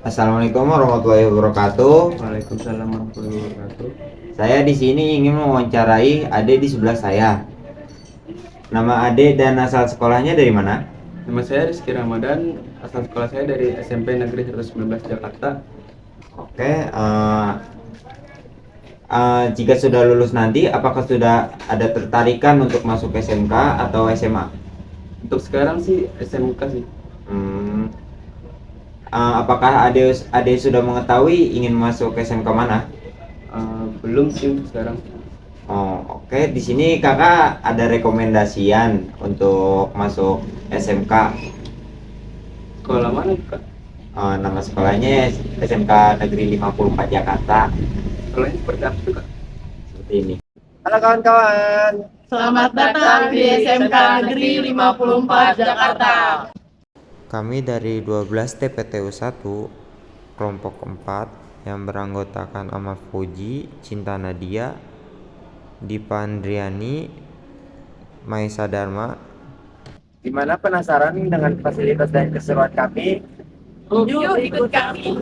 Assalamualaikum warahmatullahi wabarakatuh. Waalaikumsalam warahmatullahi wabarakatuh. Saya di sini ingin mewawancarai Ade di sebelah saya. Nama Ade dan asal sekolahnya dari mana? Nama saya Rizky Ramadan, asal sekolah saya dari SMP Negeri 119 Jakarta. Oke, jika sudah lulus nanti, apakah sudah ada tertarikan untuk masuk SMK atau SMA? Untuk sekarang sih SMK sih. Hmm, apakah Ade sudah mengetahui ingin masuk SMK mana? Belum sih untuk sekarang. Oh, oke. Di sini kakak ada rekomendasian untuk masuk SMK. Sekolah mana Kak? Nama sekolahnya SMK Negeri 54 Jakarta. Sekolahnya seperti apa tuh Kak? Seperti ini. Halo kawan-kawan. Selamat datang di SMK Negeri 54 Jakarta. Kami dari 12 TPTU 1 kelompok 4 yang beranggotakan Ahmad Fuji, Cinta Nadia, Dipa Andriani, Maisa Dharma. Gimana, penasaran dengan fasilitas dan keseruan kami? Yuk ikut kami.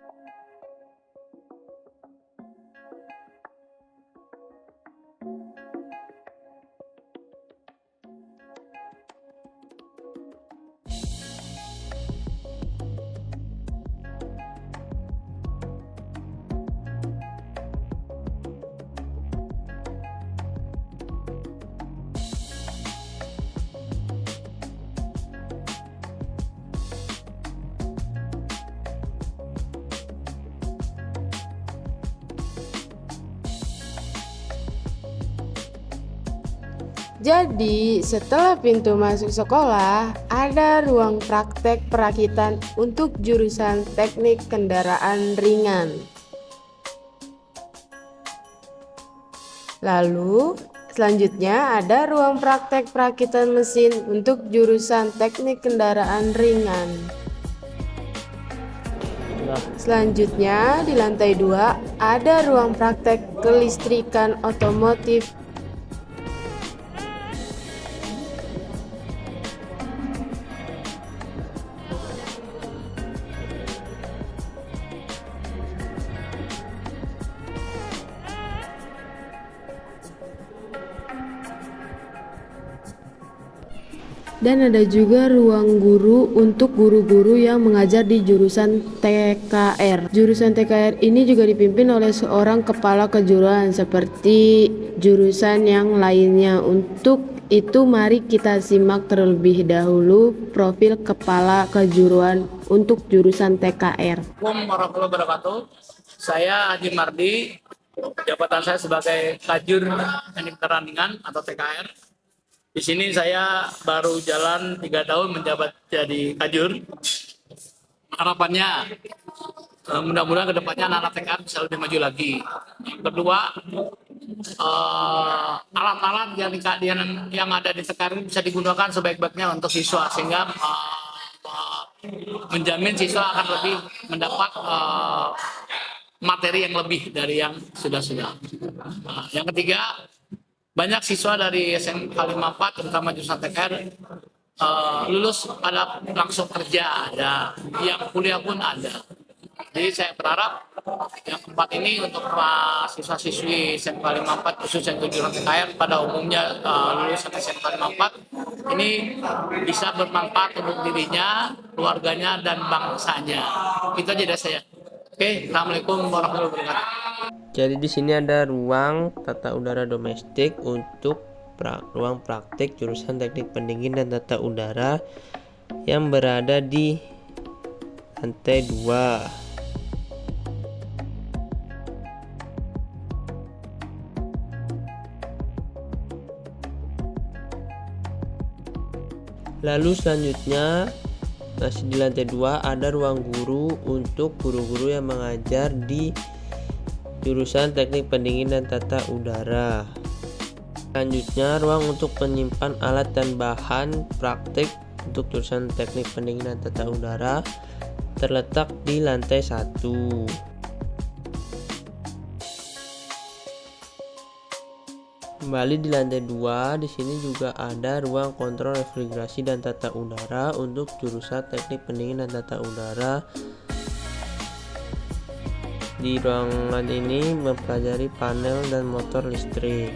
Jadi, setelah pintu masuk sekolah, ada ruang praktek perakitan untuk jurusan teknik kendaraan ringan. Lalu, selanjutnya ada ruang praktek perakitan mesin untuk jurusan teknik kendaraan ringan. Selanjutnya, di lantai 2 ada ruang praktek kelistrikan otomotif. Dan ada juga ruang guru untuk guru-guru yang mengajar di jurusan TKR. Jurusan TKR ini juga dipimpin oleh seorang kepala kejuruan seperti jurusan yang lainnya. Untuk itu mari kita simak terlebih dahulu profil kepala kejuruan untuk jurusan TKR. Assalamualaikum warahmatullahi wabarakatuh. Saya Haji Mardi. Jabatan saya sebagai Kajur Teknik Pertandingan atau TKR. Di sini saya baru jalan 3 tahun menjabat jadi kajur. Harapannya mudah-mudahan kedepannya anak-anak TKR bisa lebih maju lagi. Kedua, alat-alat yang ada di TKR ini bisa digunakan sebaik-baiknya untuk siswa sehingga menjamin siswa akan lebih mendapat materi yang lebih dari yang sudah-sudah. Yang ketiga, banyak siswa dari SMK 54 terutama jurusan TKR lulus pada langsung kerja, ada yang kuliah pun ada. Jadi saya berharap yang keempat ini untuk siswa-siswi SMK 54 khusus yang jurusan TKR pada umumnya lulusan SMK 54 ini bisa bermanfaat untuk dirinya, keluarganya dan bangsanya. Itu aja dari saya. Oke, Assalamualaikum warahmatullahi wabarakatuh. Jadi di sini ada ruang tata udara domestik untuk ruang praktik jurusan teknik pendingin dan tata udara yang berada di lantai 2. Lalu selanjutnya masih di lantai 2 ada ruang guru untuk guru-guru yang mengajar di jurusan teknik pendingin dan tata udara. Selanjutnya ruang untuk menyimpan alat dan bahan praktik untuk jurusan teknik pendingin dan tata udara terletak di lantai 1. Kembali di lantai 2, di sini juga ada ruang kontrol refrigerasi dan tata udara untuk jurusan teknik pendingin dan tata udara Di ruangan ini mempelajari panel dan motor listrik.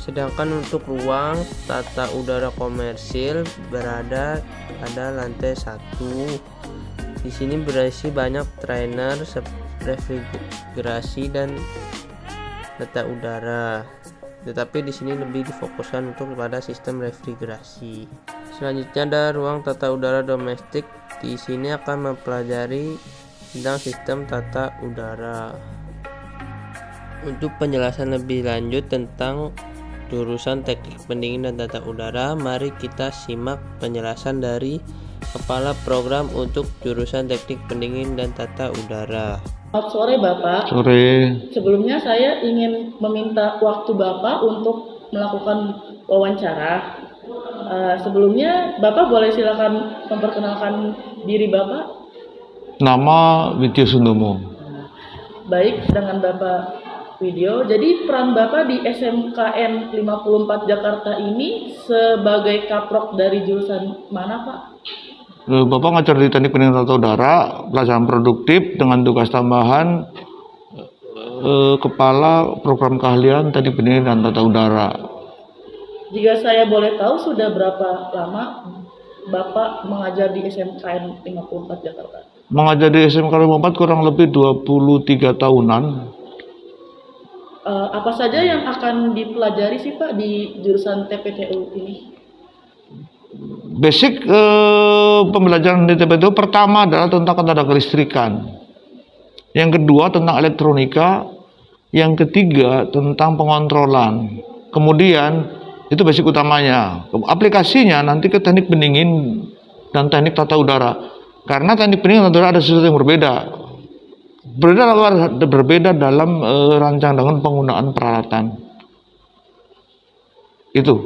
Sedangkan untuk ruang tata udara komersil berada pada lantai 1. Di sini berisi banyak trainer, refrigerasi dan tata udara. Tetapi di sini lebih difokuskan untuk pada sistem refrigerasi. Selanjutnya ada ruang tata udara domestik. Di sini akan mempelajari tentang sistem tata udara. Untuk penjelasan lebih lanjut tentang jurusan teknik pendingin dan tata udara, mari kita simak penjelasan dari Kepala Program untuk jurusan teknik pendingin dan tata udara. Selamat sore Bapak. Sore. Sebelumnya saya ingin meminta waktu Bapak untuk melakukan wawancara. Sebelumnya Bapak boleh silakan memperkenalkan diri Bapak. Nama Widyo Sundomo. Baik, dengan Bapak Widyo. Jadi peran Bapak di SMKN 54 Jakarta ini sebagai kaprok dari jurusan mana Pak? Bapak ngajar di Teknik Pendingin Tata Udara, pelajaran produktif dengan tugas tambahan Kepala Program Keahlian Teknik Pendingin dan Tata Udara. Jika saya boleh tahu, sudah berapa lama Bapak mengajar di SMKN 54 Jakarta? Mengajar di SMK 54 kurang lebih 23 tahunan. Apa saja yang akan dipelajari sih Pak di jurusan TPTU ini? Basic pembelajaran di TPTU pertama adalah tentang ketenaga listrikan. Yang kedua tentang elektronika. Yang ketiga tentang pengontrolan. Kemudian itu basic utamanya. Aplikasinya nanti ke teknik pendingin dan teknik tata udara. Karena teknik pendingin dan tata udara ada sesuatu yang berbeda. Berbeda dalam rancangan penggunaan peralatan. Itu.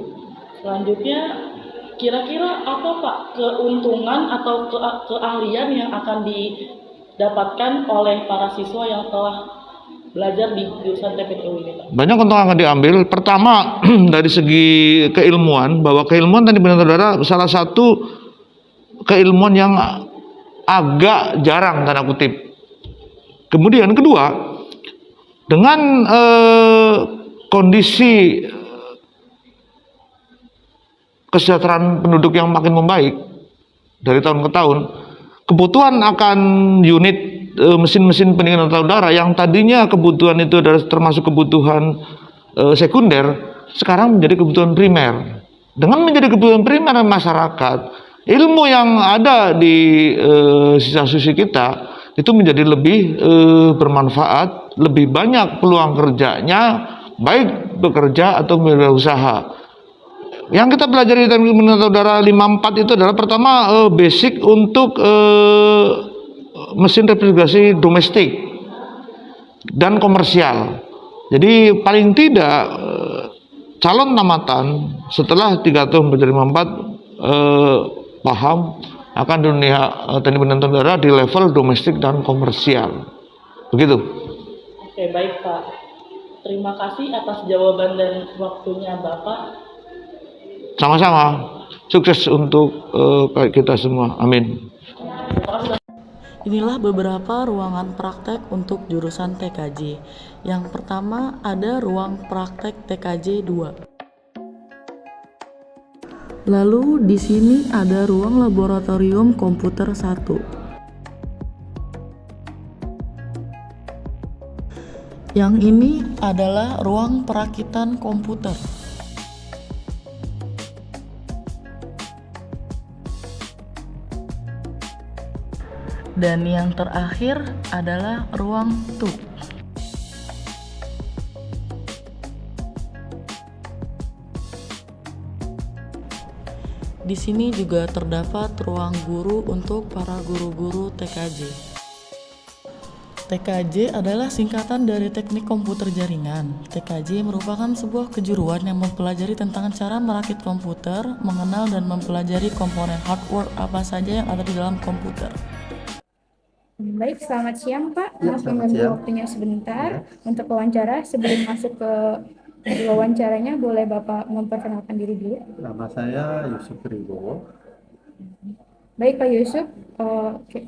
Selanjutnya, kira-kira apa Pak keuntungan atau keahlian yang akan didapatkan oleh para siswa yang telah belajar di jurusan TPTU ini Pak? Banyak keuntungan akan diambil. Pertama dari segi keilmuan, bahwa keilmuan teknik pendingin tata udara salah satu keilmuan yang agak jarang tanda kutip. Kemudian kedua, dengan kondisi kesejahteraan penduduk yang makin membaik dari tahun ke tahun, kebutuhan akan unit mesin-mesin pendingin tata udara yang tadinya kebutuhan itu adalah termasuk kebutuhan sekunder, sekarang menjadi kebutuhan primer. Dengan menjadi kebutuhan primer masyarakat, ilmu yang ada di sisa-sisa kita itu menjadi lebih bermanfaat, lebih banyak peluang kerjanya, baik bekerja atau berwirausaha. Yang kita pelajari di Teknik Pendingin Tata Udara 54 itu adalah pertama basic untuk mesin refrigerasi domestik dan komersial. Jadi paling tidak calon tamatan setelah 3 tahun belajar 54 paham akan dunia teknik pendingin tata udara di level domestik dan komersial. Begitu. Oke, baik Pak. Terima kasih atas jawaban dan waktunya Bapak. Sama-sama. Sukses untuk kita semua. Amin. Inilah beberapa ruangan praktek untuk jurusan TKJ. Yang pertama ada ruang praktek TKJ 2. Lalu di sini ada ruang laboratorium komputer 1. Yang ini adalah ruang perakitan komputer. Dan yang terakhir adalah ruang TUK. Di sini juga terdapat ruang guru untuk para guru-guru TKJ. TKJ adalah singkatan dari Teknik Komputer Jaringan. TKJ merupakan sebuah kejuruan yang mempelajari tentang cara merakit komputer, mengenal dan mempelajari komponen hardware apa saja yang ada di dalam komputer. Baik, selamat siang Pak. Maaf mengganggu waktunya sebentar untuk wawancara. Sebelum masuk ke wawancaranya, boleh Bapak memperkenalkan diri dulu? Nama saya Yusuf Ribowo. Baik Pak Yusuf,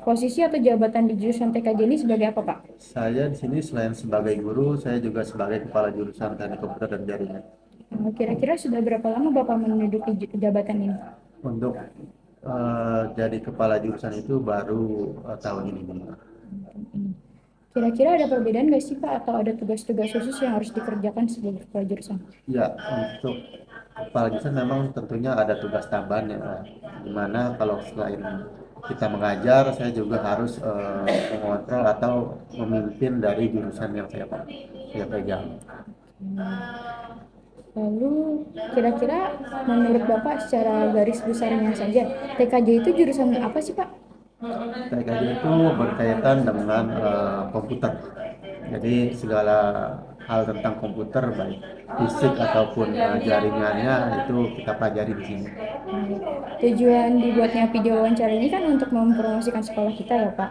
posisi atau jabatan di jurusan TKJ ini sebagai apa, Pak? Saya di sini selain sebagai guru, saya juga sebagai kepala jurusan Teknik Komputer dan Jaringan. Kira-kira sudah berapa lama Bapak menduduki jabatan ini? Untuk jadi kepala jurusan itu baru tahun ini. Kira-kira ada perbedaan nggak sih Pak, atau ada tugas-tugas khusus yang harus dikerjakan sebagai kepala jurusan? Ya, untuk kepala jurusan memang tentunya ada tugas tambahan ya, dimana kalau selain kita mengajar, saya juga harus mengontrol atau memimpin dari jurusan yang saya pegang. Lalu kira-kira menurut Bapak secara garis besarnya saja, TKJ itu jurusan apa sih Pak? TKJ itu berkaitan dengan komputer. Jadi segala hal tentang komputer, baik fisik ataupun jaringannya, itu kita pelajari di sini. Tujuan dibuatnya video wawancara ini kan untuk mempromosikan sekolah kita ya Pak.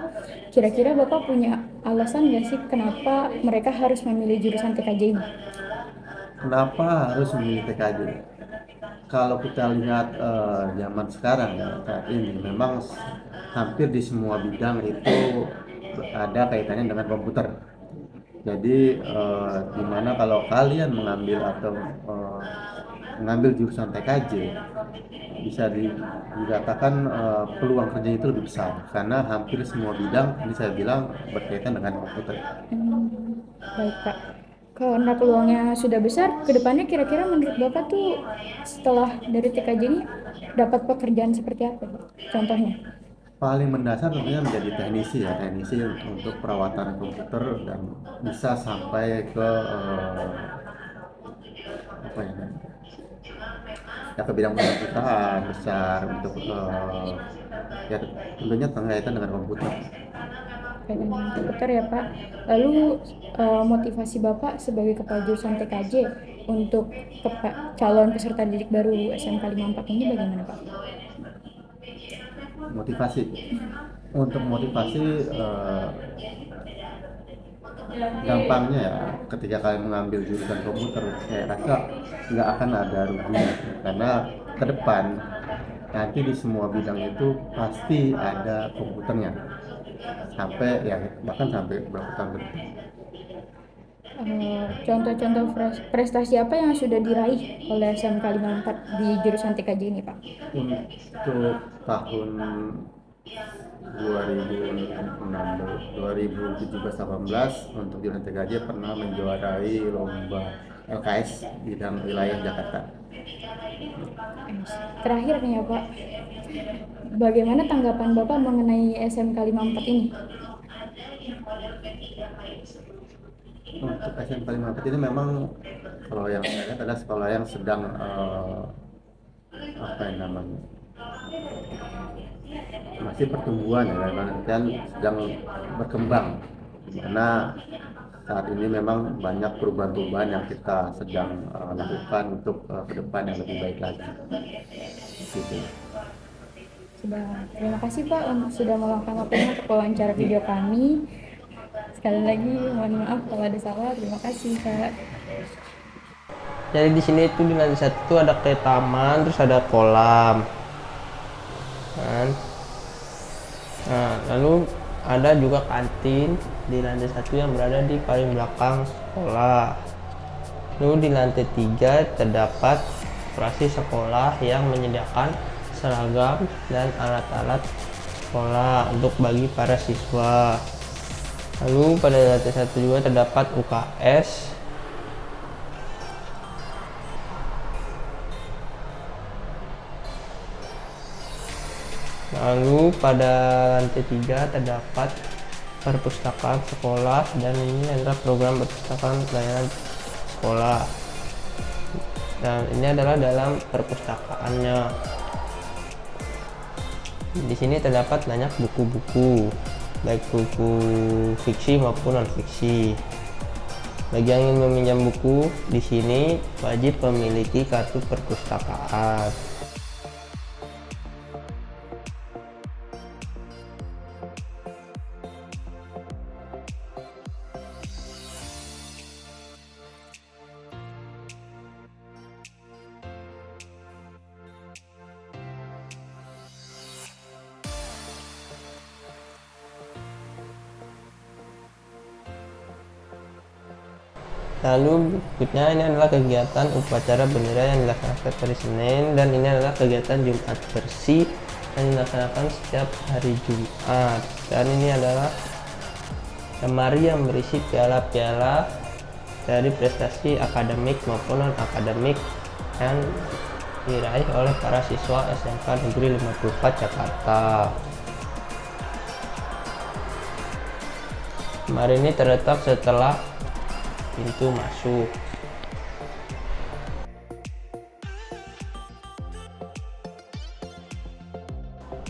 Kira-kira Bapak punya alasan nggak sih kenapa mereka harus memilih jurusan TKJ ini? Kenapa harus memilih TKJ? Kalau kita lihat zaman sekarang ya, saat ini memang hampir di semua bidang itu ada kaitannya dengan komputer. Jadi dimana kalau kalian mengambil atau mengambil jurusan TKJ, bisa dikatakan peluang kerja itu lebih besar karena hampir semua bidang ini saya bilang berkaitan dengan komputer. Baik Pak. Karena peluangnya sudah besar, kedepannya kira-kira menurut Bapak tuh setelah dari TKJ ini dapat pekerjaan seperti apa? Contohnya? Paling mendasar tentunya menjadi teknisi ya, teknisi untuk perawatan komputer dan bisa sampai ke apa ya ke bidang perusahaan besar untuk ya tentunya berkaitan dengan komputer. Dengan komputer ya Pak. Lalu motivasi Bapak sebagai kepala jurusan TKJ untuk calon peserta didik baru SMK 54 ini bagaimana Pak? Motivasi untuk motivasi gampangnya ya, ketika kalian mengambil jurusan komputer, saya rasa nggak akan ada ruginya karena ke depan nanti di semua bidang itu pasti ada komputernya sampai ya bahkan sampai berapa tahun ke depan. Contoh-contoh prestasi apa yang sudah diraih oleh SMK 54 di jurusan TKJ ini Pak? Untuk tahun 2017-18 untuk jurusan TKJ pernah menjuarai lomba LKS bidang wilayah Jakarta. Terakhir nih ya Pak, bagaimana tanggapan Bapak mengenai SMK 54 ini? Untuk SMK 54 ini memang kalau yang saya lihat adalah sekolah yang sedang apa yang namanya masih pertumbuhan ya, dan sedang berkembang, karena saat ini memang banyak perubahan-perubahan yang kita sedang lakukan untuk ke depan yang lebih baik lagi. Gitu. Terima kasih Pak sudah meluangkan waktunya untuk wawancara video kami. Sekali lagi mohon maaf kalau ada salah. Terima kasih Pak. Jadi di sini itu di lantai 1 itu ada kayak taman, terus ada kolam. Kan? Nah, lalu ada juga kantin di lantai 1 yang berada di paling belakang sekolah. Lalu di lantai 3 terdapat operasi sekolah yang menyediakan seragam dan alat-alat sekolah untuk bagi para siswa. Lalu pada lantai 1 juga terdapat UKS. Lalu pada lantai 3 terdapat perpustakaan sekolah, dan ini adalah program perpustakaan pelayanan sekolah. Dan ini adalah dalam perpustakaannya. Di sini terdapat banyak buku-buku, baik buku fiksi maupun non-fiksi. Bagi yang ingin meminjam buku, di sini wajib memiliki kartu perpustakaan. Lalu berikutnya ini adalah kegiatan upacara bendera yang dilaksanakan hari Senin, dan ini adalah kegiatan Jumat bersih yang dilaksanakan setiap hari Jumat. Dan ini adalah lemari yang berisi piala-piala dari prestasi akademik maupun non akademik yang diraih oleh para siswa SMK Negeri 54 Jakarta. Lemari ini terletak setelah pintu masuk.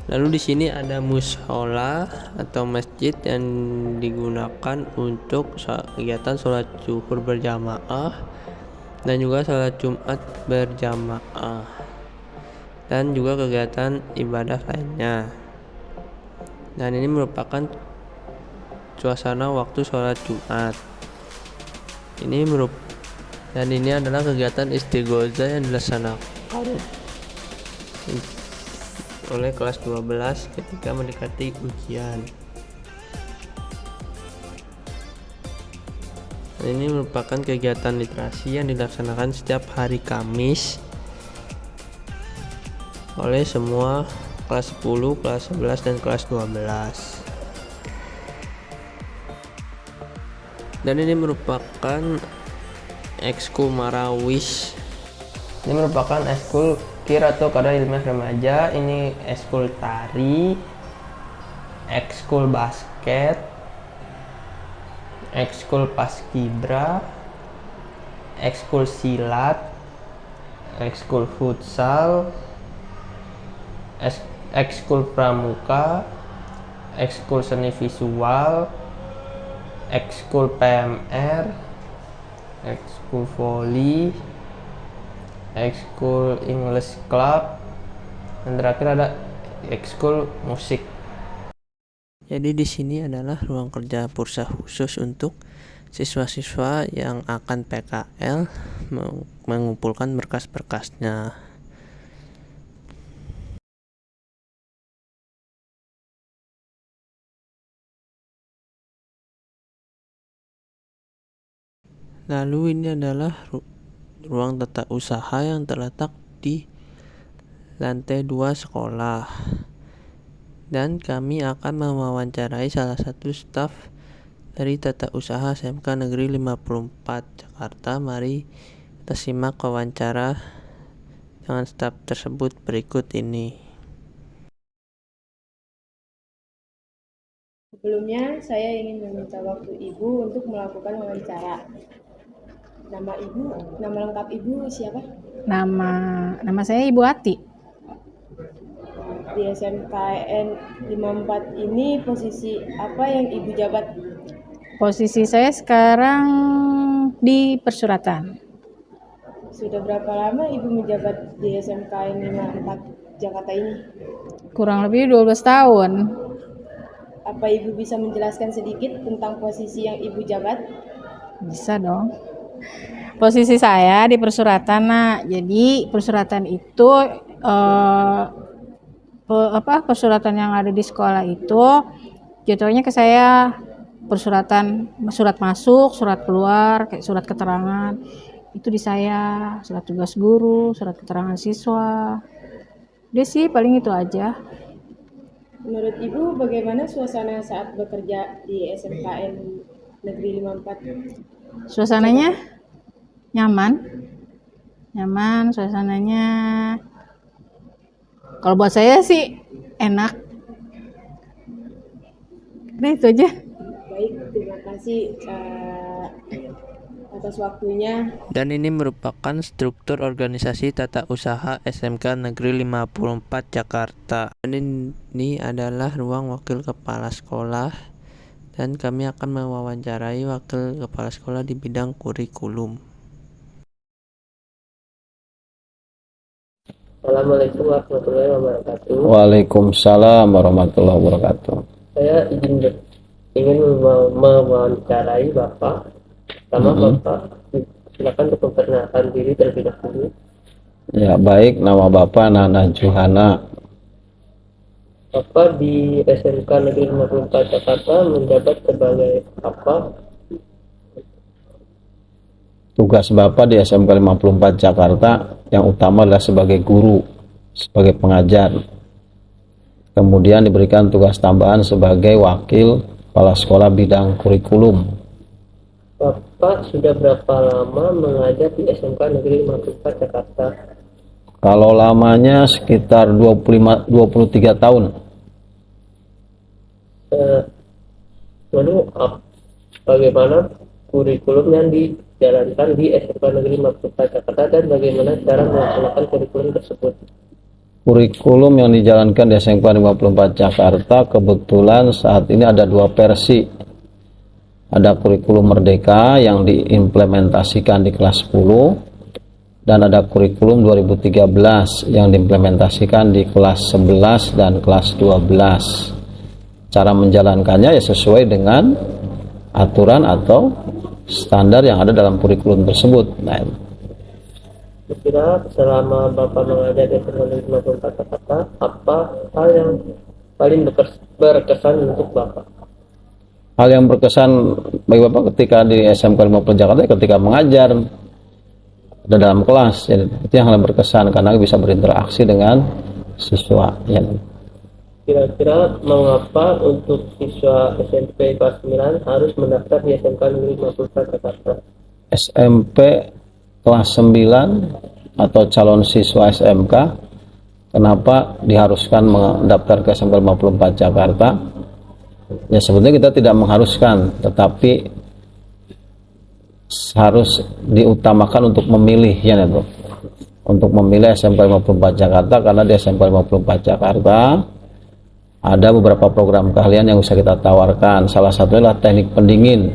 Lalu di sini ada mushola atau masjid yang digunakan untuk kegiatan sholat zuhur berjamaah dan juga sholat Jumat berjamaah, dan juga kegiatan ibadah lainnya. Dan ini merupakan suasana waktu sholat Jumat. Dan ini adalah kegiatan istighosa yang dilaksanakan oleh kelas 12 ketika mendekati ujian. Ini merupakan kegiatan literasi yang dilaksanakan setiap hari Kamis oleh semua kelas 10, kelas 11, dan kelas 12. Dan ini merupakan ekskul Marawis. Ini merupakan ekskul KIR atau Kadar Ilmiah Remaja. Ini ekskul tari, ekskul basket, ekskul paskibra, ekskul silat, ekskul futsal, ekskul pramuka, ekskul seni visual, ekskul PMR, ekskul voli, ekskul English Club, dan terakhir ada ekskul musik. Jadi di sini adalah ruang kerja Pursa khusus untuk siswa-siswa yang akan PKL mengumpulkan berkas-berkasnya. Lalu ini adalah ruang tata usaha yang terletak di lantai 2 sekolah. Dan kami akan mewawancarai salah satu staf dari tata usaha SMK Negeri 54 Jakarta. Mari kita simak wawancara dengan staf tersebut berikut ini. Sebelumnya, saya ingin meminta waktu Ibu untuk melakukan wawancara. Nama lengkap Ibu siapa? Nama saya Ibu Ati. Di SMKN 54 ini posisi apa yang Ibu jabat? Posisi saya sekarang di persuratan. Sudah berapa lama Ibu menjabat di SMKN 54 Jakarta ini? Kurang lebih 12 tahun. Apa Ibu bisa menjelaskan sedikit tentang posisi yang Ibu jabat? Bisa dong. Posisi saya di persuratan, Nak. Jadi persuratan itu persuratan yang ada di sekolah itu jatuhnya ke saya, persuratan, surat masuk, surat keluar, kayak surat keterangan itu di saya, surat tugas guru, surat keterangan siswa. Udah sih, paling itu aja. Menurut Ibu bagaimana suasana saat bekerja di SMKN Negeri 54? Suasananya nyaman, suasananya kalau buat saya sih enak. Nah itu aja. Baik, terima kasih atas waktunya. Dan ini merupakan struktur organisasi tata usaha SMK Negeri 54 Jakarta. Dan ini adalah ruang wakil kepala sekolah, dan kami akan mewawancarai wakil kepala sekolah di bidang kurikulum. Assalamualaikum warahmatullahi wabarakatuh. Waalaikumsalam warahmatullahi wabarakatuh. Saya ingin mewawancarai Bapak. Bapak, silakan untuk memperkenalkan diri terlebih dahulu. Ya, baik, nama Bapak Nana Juhana. Bapak di SMK Negeri 54 Jakarta menjabat sebagai apa? Tugas Bapak di SMK 54 Jakarta yang utama adalah sebagai guru, sebagai pengajar. Kemudian diberikan tugas tambahan sebagai wakil kepala sekolah bidang kurikulum. Bapak sudah berapa lama mengajar di SMK Negeri 54 Jakarta? Kalau lamanya sekitar 23 tahun. Lalu bagaimana kurikulum yang dijalankan di SMK Negeri 54 Jakarta dan bagaimana cara melaksanakan kurikulum tersebut? Kurikulum yang dijalankan di SMK 54 Jakarta kebetulan saat ini ada dua versi. Ada kurikulum Merdeka yang diimplementasikan di kelas 10 dan ada kurikulum 2013 yang diimplementasikan di kelas 11 dan kelas 12. Cara menjalankannya ya sesuai dengan aturan atau standar yang ada dalam kurikulum tersebut. Nah, kira selama Bapak mengajar di SMK Negeri 54 Jakarta, apa hal yang paling berkesan untuk Bapak? Hal yang berkesan bagi Bapak ketika di SMK 54 Jakarta ketika mengajar ada dalam kelas, ya, itu yang paling berkesan karena bisa berinteraksi dengan siswa. Ya. Kira-kira mengapa untuk siswa SMP kelas 9 harus mendaftar di SMK Negeri 54 Jakarta? SMP kelas 9 atau calon siswa SMK, kenapa diharuskan mendaftar ke SMK 54 Jakarta? Ya sebetulnya kita tidak mengharuskan, tetapi harus diutamakan untuk memilih, ya itu, untuk memilih SMK 54 Jakarta karena di SMK 54 Jakarta ada beberapa program keahlian yang bisa kita tawarkan. Salah satunya adalah teknik pendingin,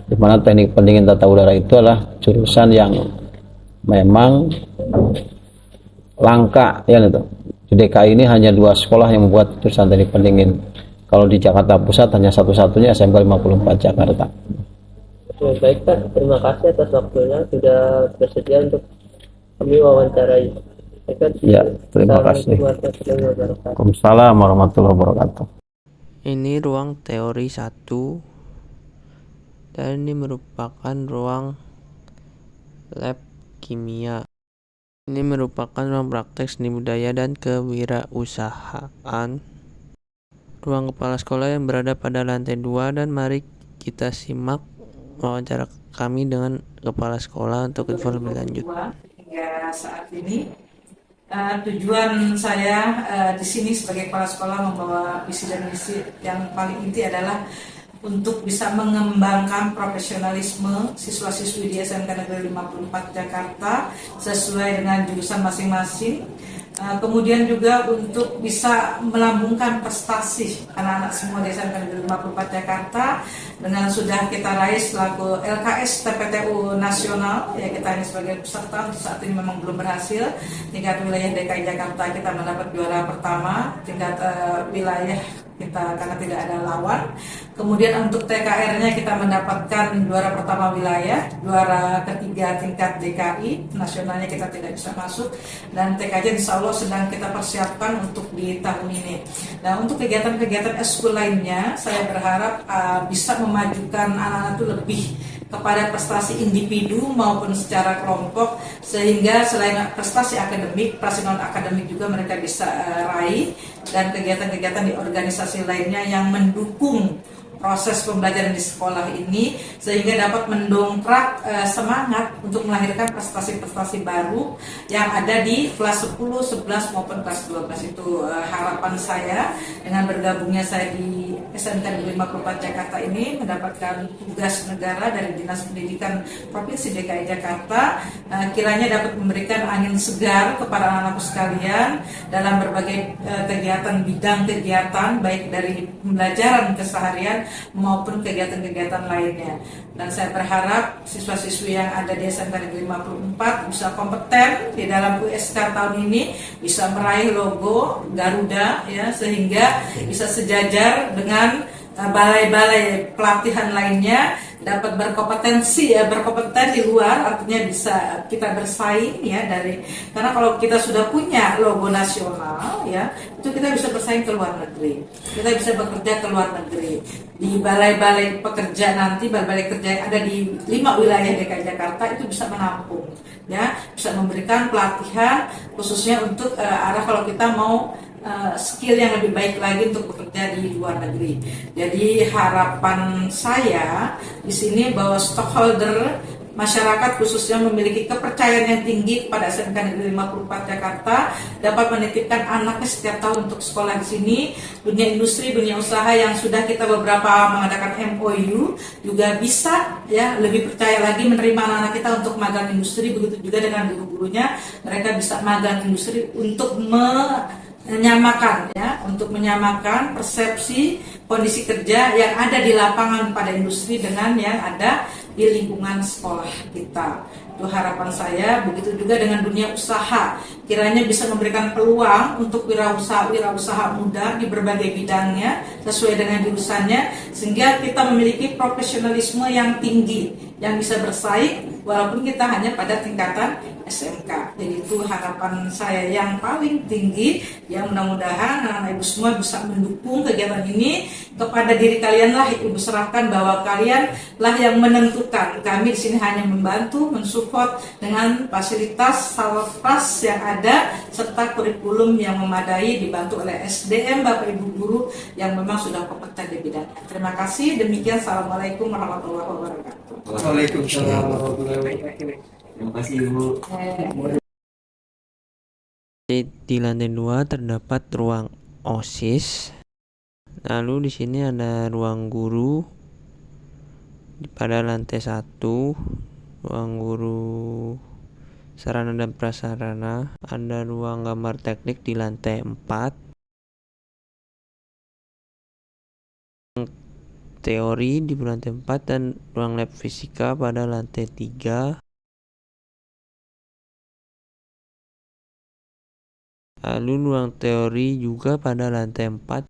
di mana teknik pendingin tata udara itu adalah jurusan yang memang langka, ya itu. Di DKI ini hanya 2 sekolah yang membuat jurusan teknik pendingin. Kalau di Jakarta Pusat hanya satu-satunya SMK 54 Jakarta. Baik Pak, terima kasih atas waktunya sudah bersedia untuk kami wawancarai. Ya, terima kasih. Waalaikumsalam warahmatullahi wabarakatuh. Ini ruang teori 1 dan ini merupakan ruang lab kimia. Ini merupakan ruang praktek seni budaya dan kewirausahaan. Ruang kepala sekolah yang berada pada lantai 2 dan mari kita simak wawancara kami dengan kepala sekolah untuk info lebih lanjut. Hingga saat ini tujuan saya di sini sebagai kepala sekolah membawa visi dan misi yang paling inti adalah untuk bisa mengembangkan profesionalisme siswa-siswi di SMK Negeri 54 Jakarta sesuai dengan jurusan masing-masing. Kemudian juga untuk bisa melambungkan prestasi anak-anak semua di SMK Negeri 54 Jakarta dengan sudah kita raih selaku LKS TPTU nasional, ya kita ini sebagai peserta saat ini memang belum berhasil. Tingkat wilayah DKI Jakarta kita mendapat juara pertama, tingkat wilayah kita karena tidak ada lawan. Kemudian untuk TKR-nya kita mendapatkan juara pertama wilayah, juara ketiga tingkat DKI, nasionalnya kita tidak bisa masuk, dan TKJ insya Allah sedang kita persiapkan untuk di tahun ini. Nah untuk kegiatan-kegiatan eskul lainnya, saya berharap bisa memajukan anak-anak itu lebih kepada prestasi individu maupun secara kelompok, sehingga selain prestasi akademik, prestasi non akademik juga mereka bisa raih, dan kegiatan-kegiatan di organisasi lainnya yang mendukung proses pembelajaran di sekolah ini sehingga dapat mendongkrak semangat untuk melahirkan prestasi-prestasi baru yang ada di kelas 10, 11 maupun kelas 12. Itu harapan saya dengan bergabungnya saya di SMK Negeri 54 Jakarta ini, mendapatkan tugas negara dari Dinas Pendidikan Provinsi DKI Jakarta, kiranya dapat memberikan angin segar kepada anak-anakku sekalian dalam berbagai kegiatan bidang kegiatan baik dari pembelajaran keseharian maupun kegiatan-kegiatan lainnya. Dan saya berharap siswa-siswi yang ada di SMK Negeri 54 bisa kompeten di dalam USK tahun ini, bisa meraih logo Garuda, ya, sehingga bisa sejajar dengan balai-balai pelatihan lainnya dapat berkompetensi ya, berkompeten di luar, artinya bisa kita bersaing ya karena kalau kita sudah punya logo nasional ya, itu kita bisa bersaing ke luar negeri, kita bisa bekerja ke luar negeri di balai-balai pekerja nanti, balai-balai kerja yang ada di 5 wilayah DKI Jakarta itu bisa menampung ya, bisa memberikan pelatihan khususnya untuk arah kalau kita mau skill yang lebih baik lagi untuk bekerja di luar negeri. Jadi harapan saya di sini bahwa stakeholder masyarakat khususnya memiliki kepercayaan yang tinggi kepada SMK Negeri 54 Jakarta, dapat menitipkan anaknya setiap tahun untuk sekolah di sini. Dunia industri, dunia usaha yang sudah kita beberapa mengadakan MOU juga bisa ya lebih percaya lagi menerima anak-anak kita untuk magang industri. Begitu juga dengan guru-gurunya, mereka bisa magang industri untuk menyamakan persepsi kondisi kerja yang ada di lapangan pada industri dengan yang ada di lingkungan sekolah kita. Itu harapan saya. Begitu juga dengan dunia usaha, kiranya bisa memberikan peluang untuk wirausaha muda di berbagai bidangnya sesuai dengan jurusannya, sehingga kita memiliki profesionalisme yang tinggi yang bisa bersaing walaupun kita hanya pada tingkatan SMK. Jadi itu harapan saya yang paling tinggi, yang mudah-mudahan anak-anak ibu semua bisa mendukung kegiatan ini. Kepada diri kalianlah ibu serahkan bahwa kalian lah yang menentukan. Kami di sini hanya membantu, mensupport dengan fasilitas salpas yang ada serta kurikulum yang memadai, dibantu oleh SDM Bapak Ibu guru yang memang sudah kompeten di bidang. Terima kasih. Demikian, assalamualaikum warahmatullahi wabarakatuh. Waalaikumsalam warahmatullahi wabarakatuh. Terima kasih Ibu. Di lantai 2 terdapat ruang OSIS. Lalu di sini ada ruang guru pada lantai 1, ruang guru sarana dan prasarana, ada ruang gambar teknik di lantai 4, teori di lantai 4 dan ruang lab fisika pada lantai 3. Lalu ruang teori juga pada lantai 4.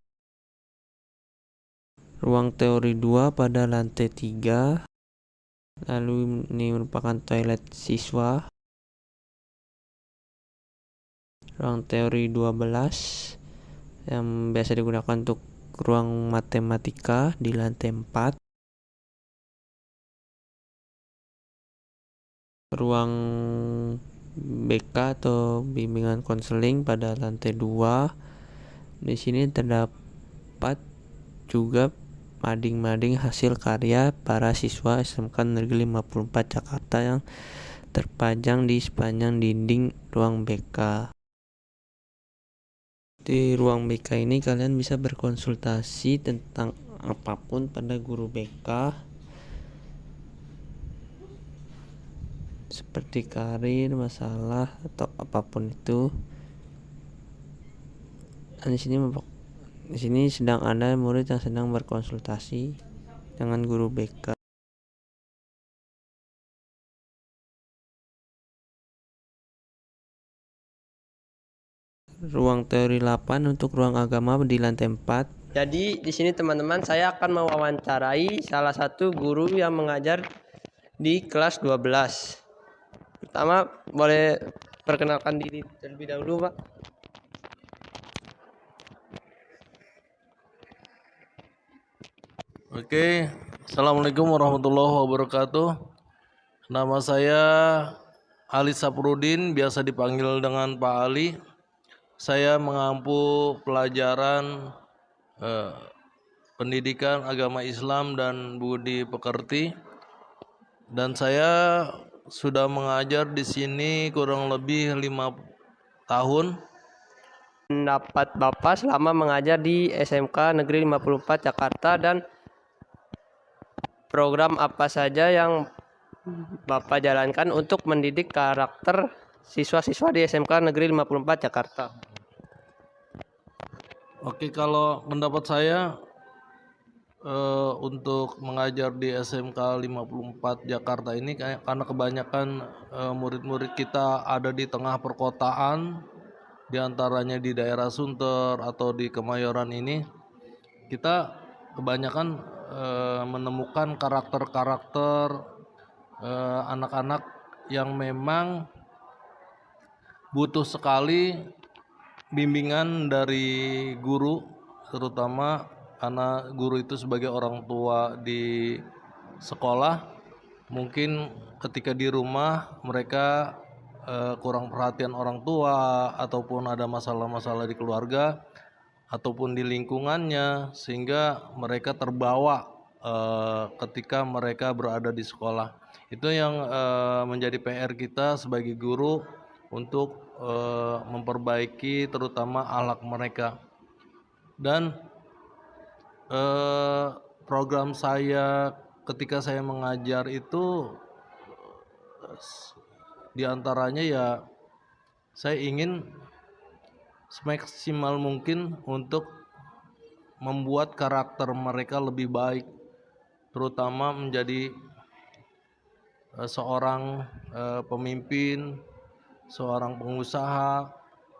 Ruang teori 2 pada lantai 3. Lalu ini merupakan toilet siswa. Ruang teori 12 yang biasa digunakan untuk ruang matematika di lantai 4. Ruang BK atau bimbingan konseling pada lantai 2. Di sini terdapat juga mading-mading hasil karya para siswa SMK Negeri 54 Jakarta yang terpajang di sepanjang dinding ruang BK. Di ruang BK ini kalian bisa berkonsultasi tentang apapun pada guru BK, seperti karir, masalah atau apapun itu. Dan di sini sedang ada murid yang sedang berkonsultasi dengan guru BK. Ruang teori 8 untuk ruang agama di lantai 4. Jadi di sini teman-teman, saya akan mewawancarai salah satu guru yang mengajar di kelas 12. Pertama, boleh perkenalkan diri terlebih dahulu, Pak. Oke, Assalamualaikum warahmatullahi wabarakatuh. Nama saya Ali Saprudin, biasa dipanggil dengan Pak Ali. Saya mengampu pelajaran pendidikan agama Islam dan budi pekerti, dan saya sudah mengajar di sini kurang lebih 5 tahun. Pendapat Bapak selama mengajar di SMK Negeri 54 Jakarta, dan program apa saja yang Bapak jalankan untuk mendidik karakter siswa-siswa di SMK Negeri 54 Jakarta? Oke, kalau pendapat saya untuk mengajar di SMK 54 Jakarta ini karena kebanyakan murid-murid kita ada di tengah perkotaan, diantaranya di daerah Sunter atau di Kemayoran ini, kita kebanyakan menemukan karakter-karakter anak-anak yang memang butuh sekali bimbingan dari guru, terutama karena guru itu sebagai orang tua di sekolah. Mungkin ketika di rumah mereka kurang perhatian orang tua, ataupun ada masalah-masalah di keluarga ataupun di lingkungannya, sehingga mereka terbawa ketika mereka berada di sekolah. Itu yang menjadi PR kita sebagai guru untuk memperbaiki terutama akhlak mereka. Dan program saya ketika saya mengajar itu diantaranya ya saya ingin semaksimal mungkin untuk membuat karakter mereka lebih baik, terutama menjadi seorang pemimpin, seorang pengusaha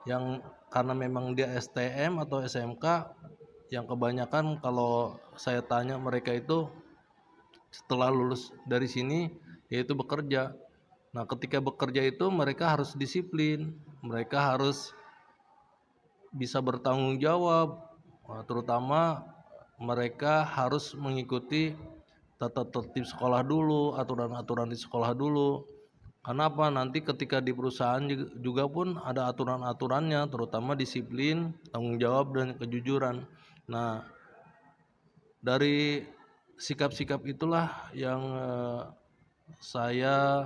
yang karena memang dia STM atau SMK, yang kebanyakan kalau saya tanya mereka itu setelah lulus dari sini yaitu bekerja. Nah, ketika bekerja itu mereka harus disiplin, mereka harus bisa bertanggung jawab, terutama mereka harus mengikuti tata tertib sekolah dulu, aturan-aturan di sekolah dulu. Kenapa? Nanti ketika di perusahaan juga pun ada aturan-aturannya, terutama disiplin, tanggung jawab, dan kejujuran. Nah, dari sikap-sikap itulah yang saya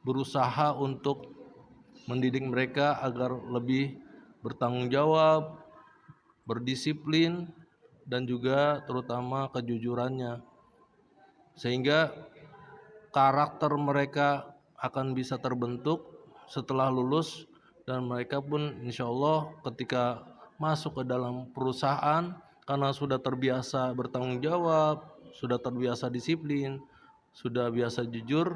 berusaha untuk mendidik mereka agar lebih bertanggung jawab, berdisiplin, dan juga terutama kejujurannya. Sehingga karakter mereka akan bisa terbentuk setelah lulus, dan mereka pun insya Allah ketika masuk ke dalam perusahaan, karena sudah terbiasa bertanggung jawab, sudah terbiasa disiplin, sudah biasa jujur,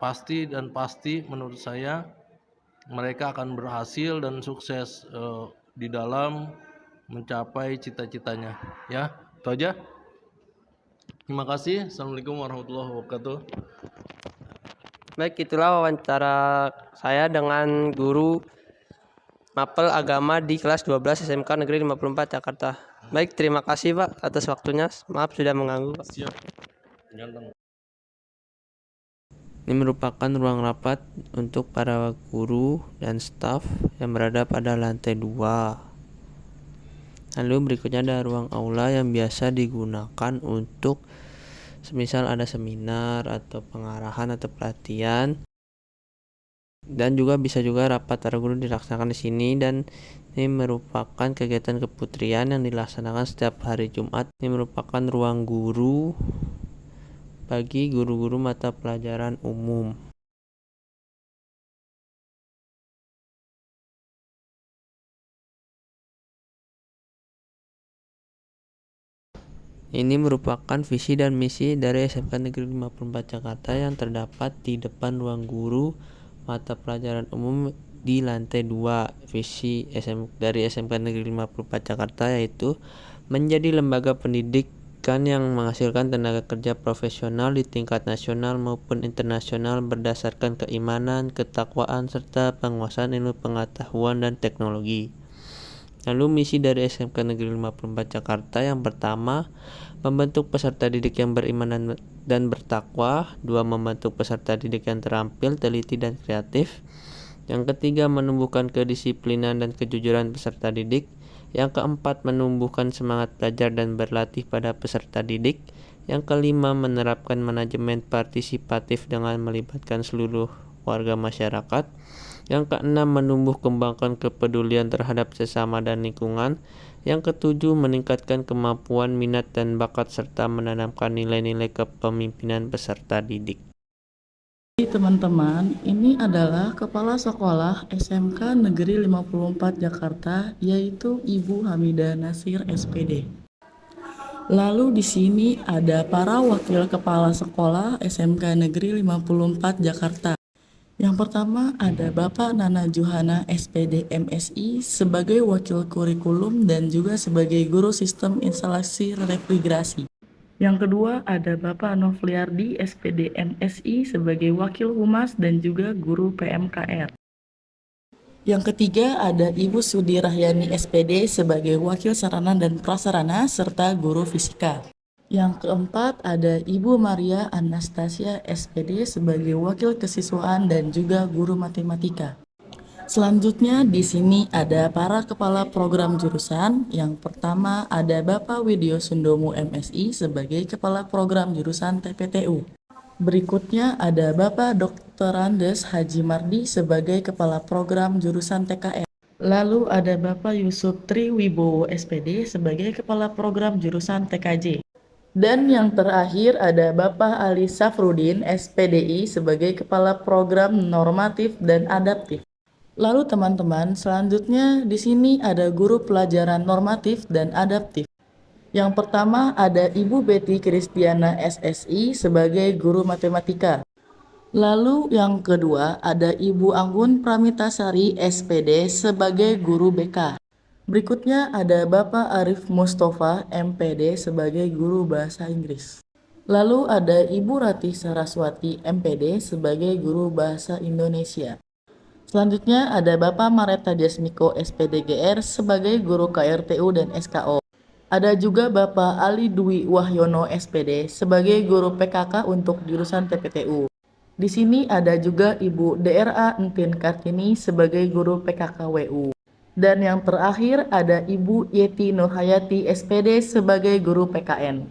pasti menurut saya mereka akan berhasil dan sukses di dalam mencapai cita-citanya. Ya, itu aja. Terima kasih. Assalamualaikum warahmatullahi wabarakatuh. Baik, itulah wawancara saya dengan guru Mapel Agama di kelas 12 SMK Negeri 54 Jakarta. Baik, terima kasih Pak atas waktunya. Maaf sudah mengganggu. Siap. Ini merupakan ruang rapat untuk para guru dan staf yang berada pada lantai 2. Lalu berikutnya ada ruang aula yang biasa digunakan untuk semisal ada seminar atau pengarahan atau pelatihan. Dan juga bisa juga rapat para guru dilaksanakan di sini, dan ini merupakan kegiatan keputrian yang dilaksanakan setiap hari Jumat. Ini merupakan ruang guru bagi guru-guru mata pelajaran umum. Ini merupakan visi dan misi dari SMK Negeri 54 Jakarta yang terdapat di depan ruang guru mata pelajaran umum di lantai 2. Visi dari SMK Negeri 54 Jakarta yaitu menjadi lembaga pendidikan yang menghasilkan tenaga kerja profesional di tingkat nasional maupun internasional berdasarkan keimanan, ketakwaan, serta penguasaan ilmu pengetahuan dan teknologi. Lalu misi dari SMK Negeri 54 Jakarta yang pertama, membentuk peserta didik yang beriman dan bertakwa. 2. Membentuk peserta didik yang terampil, teliti, dan kreatif. Yang ketiga, menumbuhkan kedisiplinan dan kejujuran peserta didik. Yang keempat, menumbuhkan semangat belajar dan berlatih pada peserta didik. Yang kelima, menerapkan manajemen partisipatif dengan melibatkan seluruh warga masyarakat. Yang keenam, menumbuh kembangkan kepedulian terhadap sesama dan lingkungan. Yang ketujuh, meningkatkan kemampuan, minat, dan bakat serta menanamkan nilai-nilai kepemimpinan peserta didik. Teman-teman, ini adalah Kepala Sekolah SMK Negeri 54 Jakarta, yaitu Ibu Hamidah Nasir SPD. Lalu di sini ada para wakil kepala sekolah SMK Negeri 54 Jakarta, Yang pertama ada Bapak Nana Johana SPD MSI sebagai wakil kurikulum dan juga sebagai guru sistem instalasi refrigerasi. Yang kedua ada Bapak Novliardi SPD MSI sebagai wakil humas dan juga guru PMKR. Yang ketiga ada Ibu Sudi Rahyani SPD sebagai wakil sarana dan prasarana serta guru fisika. Yang keempat ada Ibu Maria Anastasia SPD sebagai wakil kesiswaan dan juga guru matematika. Selanjutnya di sini ada para kepala program jurusan. Yang pertama ada Bapak Widyo Sundomo MSI sebagai kepala program jurusan TPTU. Berikutnya ada Bapak Dr. Andes Haji Mardi sebagai kepala program jurusan TKR. Lalu ada Bapak Yusuf Triwibowo SPD sebagai kepala program jurusan TKJ. Dan yang terakhir ada Bapak Ali Safrudin SPDI sebagai kepala program normatif dan adaptif. Lalu teman-teman, selanjutnya di sini ada guru pelajaran normatif dan adaptif. Yang pertama ada Ibu Betty Kristiana SSI sebagai guru matematika. Lalu yang kedua ada Ibu Anggun Pramitasari SPD sebagai guru BK. Berikutnya ada Bapak Arif Mustafa MPD sebagai guru bahasa Inggris. Lalu ada Ibu Ratih Saraswati MPD sebagai guru bahasa Indonesia. Selanjutnya ada Bapak Mareta Jasmiko SPDGR sebagai guru KRTU dan SKO. Ada juga Bapak Ali Dwi Wahyono SPD sebagai guru PKK untuk jurusan TPTU. Di sini ada juga Ibu DRA Entin Kartini sebagai guru PKK WU. Dan yang terakhir ada Ibu Yeti Nurhayati SPD sebagai guru PKN.